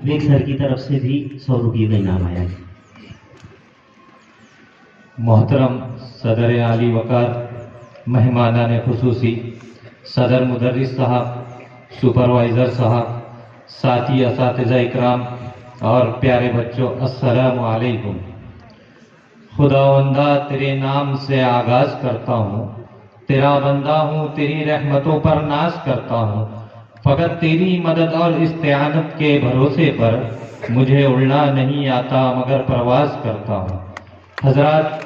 विवेक sir की तरफ से भी 100 रुपये का इनाम आया है। मोहतरम सदर आली वकार, मेहमानान खुसूसी, सदर मुदर्रिस साहब, सुपरवाइज़र साहब, साथी असातिज़ा इकराम और प्यारे बच्चों, अस्सलामु अलैकुम। खुदावंदा तेरे नाम से आगाज़ करता हूँ, तेरा बंदा हूँ, तेरी रहमतों पर नाज करता हूँ। फ़कत तेरी मदद और इस्तिआनत के भरोसे पर मुझे उड़ना नहीं आता मगर परवाज़ करता हूँ। हज़रात,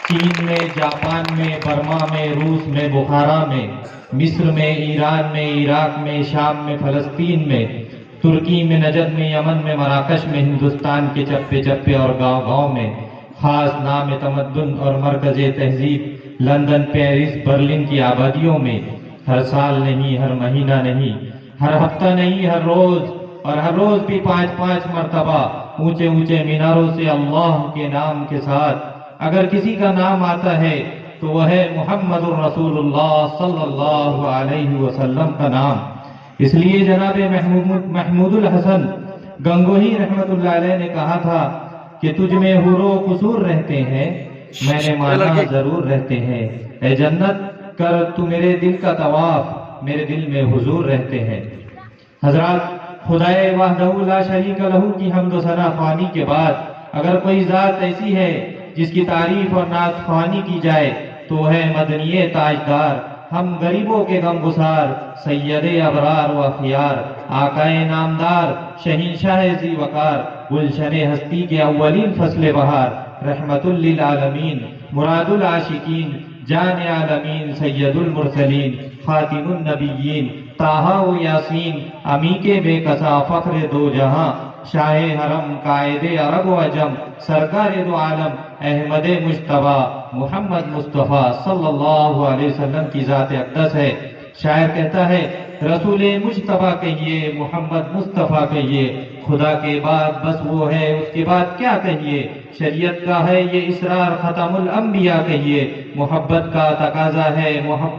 चीन में, जापान में, बर्मा में, रूस में, बुखारा में, मिस्र में, ईरान में, इराक में, शाम में, फ़लस्तीन में, तुर्की में, नजद में, यमन में, मराकश में, हिंदुस्तान के चप्पे चप्पे और गांव गांव में, खास नाम तमद्दुन और मरकज़ तहजीब लंदन, पेरिस, बर्लिन की आबादियों में, हर साल नहीं, हर महीना नहीं, हर हफ्ता नहीं, हर रोज़, और हर रोज़ भी 5-5 मरतबा ऊंचे ऊंचे मीनारों से अल्लाह के नाम के साथ अगर किसी का नाम आता है तो वह है मुहम्मदुर रसूलुल्लाह सल्लल्लाहु अलैहि वसल्लम का नाम। इसलिए जनाब महमूदुल हसन गंगोही रहमतुल्लाह अलैह ने कहा था कि तुझ में हुरो कुसूर रहते हैं, मैंने माना जरूर रहते हैं। ए जन्नत, कर तू मेरे दिल का तवाफ, मेरे दिल में हुजूर रहते हैं। हजरात, खुदाए वहदहू ला शरीका लहू की हम्द व सना ख्वानी के बाद अगर कोई ज़ात ऐसी है जिसकी तारीफ और नात ख्वानी की जाए तो वह मदनीय ताजदार, हम गरीबों के गमगुसार, सैयदे अबरार व अखियार, आकाए नामदार, शहींशाह ज़ी वकार, गुलशने हस्ती के अव्वलीन फसले बहार, रहमतुल लिल आलमीन, मुरादुल आशिकीन, जान आलमीन, सैयदुल मुरसलीन, खातिमुन नबिय्यीन, ताहा व यासीन, अमीके बेकसा फख्र दो जहां, शाह हरम, कायदे अरब व अजम, सरकार दो आलम, अहमद मुश्तबा, मोहम्मद मुस्तफ़ा सल्लल्लाहु अलैहि वसल्लम की ज़ात अक़दस है। शायर कहता है, रसूल मुश्तबा कहिए, मोहम्मद मुस्तफ़ा कहिए, खुदा के बाद बस वो है, उसके बाद क्या कहिए। शरीयत का है ये इसरार, ख़तमुल अंबिया कहिए, मोहब्बत का तकाजा है,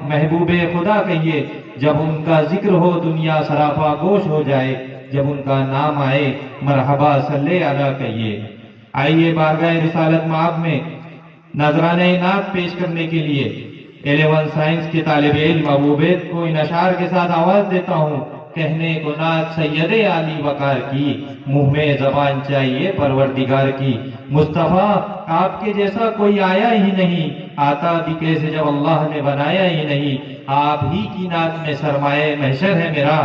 महबूबे खुदा कहिए। जब उनका जिक्र हो दुनिया सराफा गोश हो जाए, जब उनका नाम आए मरहबा सल्ले अला कहिए। आइए बारगाह रिसालत माब में नजराने नात पेश करने के लिए 11 साइंस के तालिब इल्म अबू उबैद को इन अशार के साथ आवाज देता हूँ। कहने को नात सैयदे आली वकार की, मुंह में जबान चाहिए परवरदिगार की। मुस्तफ़ा आपके जैसा कोई आया ही नहीं, आता भी कैसे जब अल्लाह ने बनाया ही नहीं। आप ही की नात में सरमाए महशर है मेरा,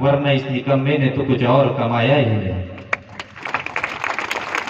वरना इस निकम्मे ने तो कुछ और कमाया ही नहीं।